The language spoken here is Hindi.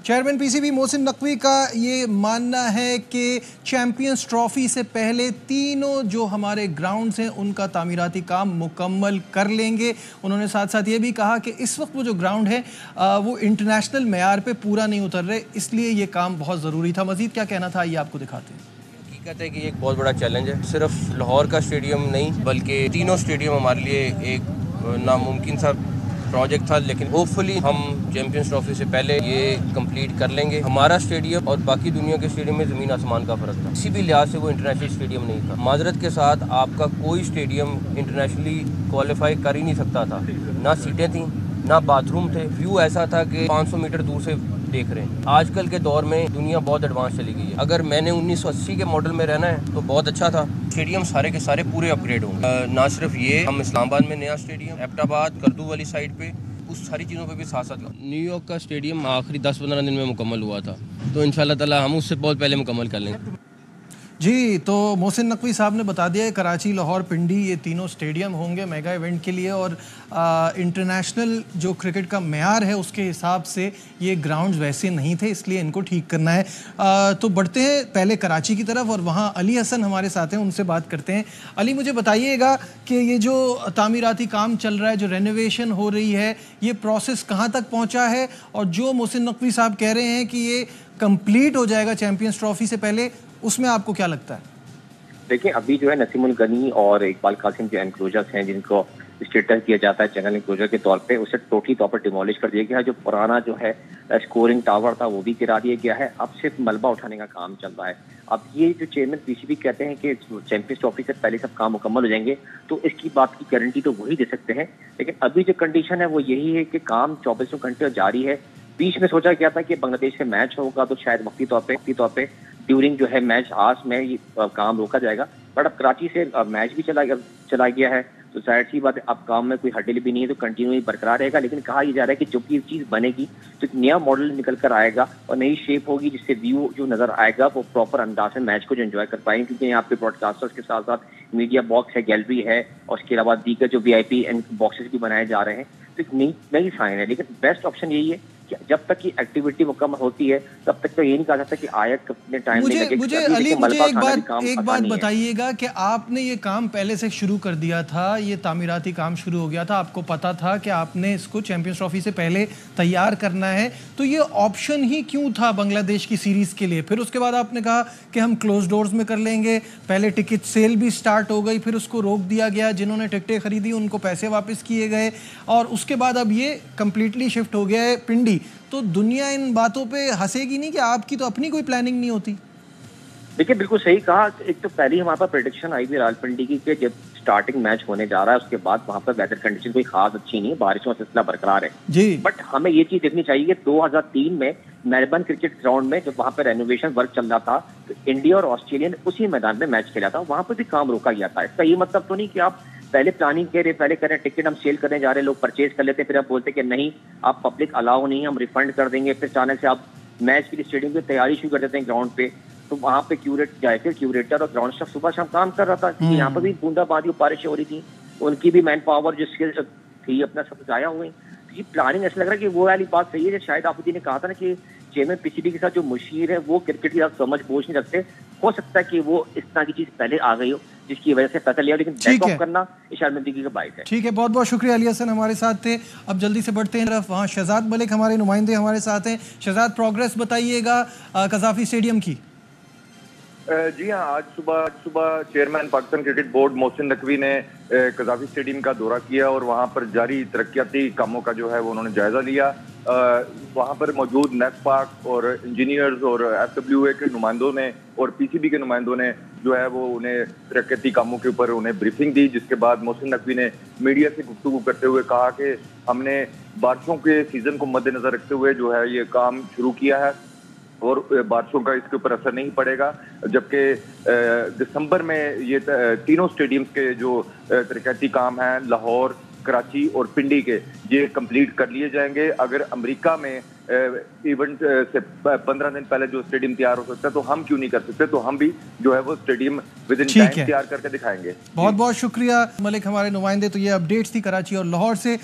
चेयरमैन पीसीबी मोहसिन नकवी का ये मानना है कि चैंपियंस ट्रॉफी से पहले तीनों जो हमारे ग्राउंड्स हैं उनका तामीराती काम मुकम्मल कर लेंगे। उन्होंने साथ साथ ये भी कहा कि इस वक्त वो जो ग्राउंड है वो इंटरनेशनल मेयार पे पूरा नहीं उतर रहे, इसलिए ये काम बहुत ज़रूरी था। मज़ीद क्या कहना था ये आपको दिखाते हैं। हकीकत है कि एक बहुत बड़ा चैलेंज है, सिर्फ लाहौर का स्टेडियम नहीं बल्कि तीनों स्टेडियम हमारे लिए एक नामुमकिन सा प्रोजेक्ट था, लेकिन होपफुली हम चैंपियंस ट्रॉफी से पहले ये कंप्लीट कर लेंगे। हमारा स्टेडियम और बाकी दुनिया के स्टेडियम में ज़मीन आसमान का फ़र्क था, किसी भी लिहाज से वो इंटरनेशनल स्टेडियम नहीं था। माजरत के साथ आपका कोई स्टेडियम इंटरनेशनली क्वालिफाई कर ही नहीं सकता था, ना सीटें थी ना बाथरूम थे, व्यू ऐसा था कि 500 मीटर दूर से देख रहे हैं। आजकल के दौर में दुनिया बहुत एडवांस चली गई है। अगर मैंने 1980 के मॉडल में रहना है तो बहुत अच्छा था। स्टेडियम सारे के सारे पूरे अपग्रेड होंगे। ना सिर्फ ये, हम इस्लामाबाद में नया स्टेडियम, एबटाबाद करदू वाली साइड पे, उस सारी चीज़ों पे भी साथ साथ। न्यूयॉर्क का स्टेडियम आखिरी 10-15 दिन में मुकम्मल हुआ था, तो इंशाल्लाह ताला हम उससे बहुत पहले मुकम्मल कर लेंगे। जी, तो मोहसिन नकवी साहब ने बता दिया है कराची, लाहौर, पिंडी ये तीनों स्टेडियम होंगे मेगा इवेंट के लिए, और इंटरनेशनल जो क्रिकेट का मेयार है उसके हिसाब से ये ग्राउंड्स वैसे नहीं थे, इसलिए इनको ठीक करना है। तो बढ़ते हैं पहले कराची की तरफ और वहाँ अली हसन हमारे साथ हैं, उनसे बात करते हैं। अली, मुझे बताइएगा कि ये जो तामीराती काम चल रहा है, जो रेनोवेशन हो रही है, ये प्रोसेस कहाँ तक पहुँचा है, और जो मोहसिन नकवी साहब कह रहे हैं कि ये कंप्लीट हो जाएगा चैंपियंस ट्रॉफी से पहले, उसमें आपको क्या लगता है? देखिए, अभी जो है नसीमुल गनी और इकबाल कासिम जो एनक्लोजर्स हैं जिनको स्टेटस दिया जाता है जंगल एनक्लोजर के तौर पे, उसे टोटली तौर पर डिमोलिश कर दिया गया है। जो पुराना जो है स्कोरिंग टावर था वो भी गिरा दिया गया है। अब सिर्फ मलबा उठाने का काम चल रहा है। अब ये जो चेयरमैन पीसीबी कहते हैं कि चैंपियंस ट्रॉफी से पहले सब काम मुकम्मल हो जाएंगे, तो इसकी बात की गारंटी तो वही दे सकते हैं। लेकिन अभी जो कंडीशन है वो यही है कि काम 24 घंटे जारी है। बीच में सोचा गया था कि बांग्लादेश से मैच होगा तो शायद वक्ती तौर पे ड्यूरिंग जो है मैच आवर्स में ये काम रोका जाएगा, बट अब कराची से मैच भी चला गया है, तो जाहिर सी बात है अब काम में कोई हड़बड़ी भी नहीं है, तो कंटिन्यू बरकरार रहेगा। लेकिन कहा यह जा रहा है कि जब ये चीज़ बनेगी तो एक नया मॉडल निकल कर आएगा और नई शेप होगी, जिससे व्यू जो नजर आएगा वो प्रॉपर अंदाज में मैच को जो एंजॉय कर पाएंगे। क्योंकि यहाँ पे ब्रॉडकास्टर्स के साथ साथ मीडिया बॉक्स है, गैलरी है, और उसके अलावा दीगर जो VIP बॉक्सेस भी बनाए जा रहे हैं, तो एक नई साइन है। लेकिन बेस्ट ऑप्शन यही है कि जब तक की एक्टिविटी मुकम्मल होती है तब तक तो ये नहीं कहा जाता कि आयत कितने टाइम मुझे अली, मुझे एक बात बताइएगा कि आपने ये काम पहले से शुरू कर दिया था, ये तामीराती काम शुरू हो गया था, आपको पता था कि आपने इसको चैंपियंस ट्रॉफी से पहले तैयार करना है, तो ये ऑप्शन ही क्यों था बांग्लादेश की सीरीज के लिए? फिर उसके बाद आपने कहा कि हम क्लोज डोर्स में कर लेंगे, पहले टिकट सेल भी स्टार्ट हो गई, फिर उसको रोक दिया गया, जिन्होंने टिकटें खरीदी उनको पैसे वापस किए गए, और उसके बाद अब ये कंप्लीटली शिफ्ट हो गया है पिंडी। तो दुनिया इन बातों पे हंसेगी नहीं कि आपकी तो अपनी कोई प्लानिंग नहीं होती? देखिए, बिल्कुल सही कहा। एक तो पहले हमारे पास प्रेडिक्शन आई थी रावलपिंडी की कि जब स्टार्टिंग मैच होने जा रहा है उसके बाद वहां पर वेदर कंडीशन कोई खास अच्छी नहीं है, बारिशों का सिलसिला बरकरार है जी। बट हमें ये चीज देखनी चाहिए कि 2003 में मेलबर्न क्रिकेट ग्राउंड में जब वहां पर रेनोवेशन वर्क चल रहा था तो इंडिया और ऑस्ट्रेलिया ने उसी मैदान में मैच खेला था, वहां पर भी काम रोका गया था। इसका ये मतलब तो नहीं कि आप पहले प्लानिंग पहले करें, टिकट हम सेल करने जा रहे हैं, लोग परचेज कर लेते, फिर आप बोलते कि नहीं आप पब्लिक अलाउ नहीं, हम रिफंड कर देंगे, फिर अचानक से आप मैच के लिए स्टेडियम की तैयारी शुरू कर देते हैं ग्राउंड पे। तो वहाँ पे क्यूरेटर और ग्राउंड स्टाफ सुबह शाम काम कर रहा था, क्योंकि यहाँ पर भी बूंदाबांदी और बारिशें हो रही थी, उनकी भी मैन पावर जो स्किल्स थी अपना सब जाया हुए। तो ये प्लानिंग ऐसा लग रहा है कि वो वाली बात सही है जो शायद आफूदी ने कहा था ना कि चेयरमैन पीसीबी के साथ जो मुशीर है वो क्रिकेट की समझ बोझ नहीं रखते। हो सकता है कि वो इस तरह की चीज पहले आ गई हो जिसकी वजह से पता लिया, लेकिन बैक ऑफ करना शर्मिंदगी का बाइस है। ठीक है, बहुत बहुत शुक्रिया। अली हसन हमारे साथ थे। अब जल्दी से बढ़ते हैं तरफ, वहाँ शहजाद मलिक हमारे नुमाइंदे हमारे साथ हैं। शहजाद, प्रोग्रेस बताइएगा कज़ाफी स्टेडियम की। जी हाँ, आज सुबह chairman Pakistan cricket board Mohsin Naqvi ने कज़ाफी स्टेडियम का दौरा किया और वहाँ पर जारी तरक्याती कामों का जो है वो उन्होंने जायजा लिया। वहाँ पर मौजूद नेस्पाक और इंजीनियर्स और FWA के नुमाइंदों ने और PCB के नुमाइंदों ने जो है वो उन्हें तरक्याती कामों के ऊपर उन्हें ब्रीफिंग दी, जिसके बाद मोहसिन नकवी ने मीडिया से गुफ्तगू करते हुए कहा कि हमने बारिशों के सीजन को मद्देनजर रखते हुए जो है ये काम शुरू किया है और बारिशों का इसके ऊपर असर नहीं पड़ेगा, जबकि दिसंबर में ये तीनों स्टेडियम्स के जो तरक्याती काम हैं लाहौर, कराची और पिंडी के, ये कंप्लीट कर लिए जाएंगे। अगर अमेरिका में इवेंट से 15 दिन पहले जो स्टेडियम तैयार हो सकता है तो हम क्यों नहीं कर सकते, तो हम भी जो है वो स्टेडियम विद इन टाइम तैयार करके दिखाएंगे। बहुत बहुत शुक्रिया मलिक हमारे नुमाइंदे। तो ये अपडेट्स थी कराची और लाहौर से।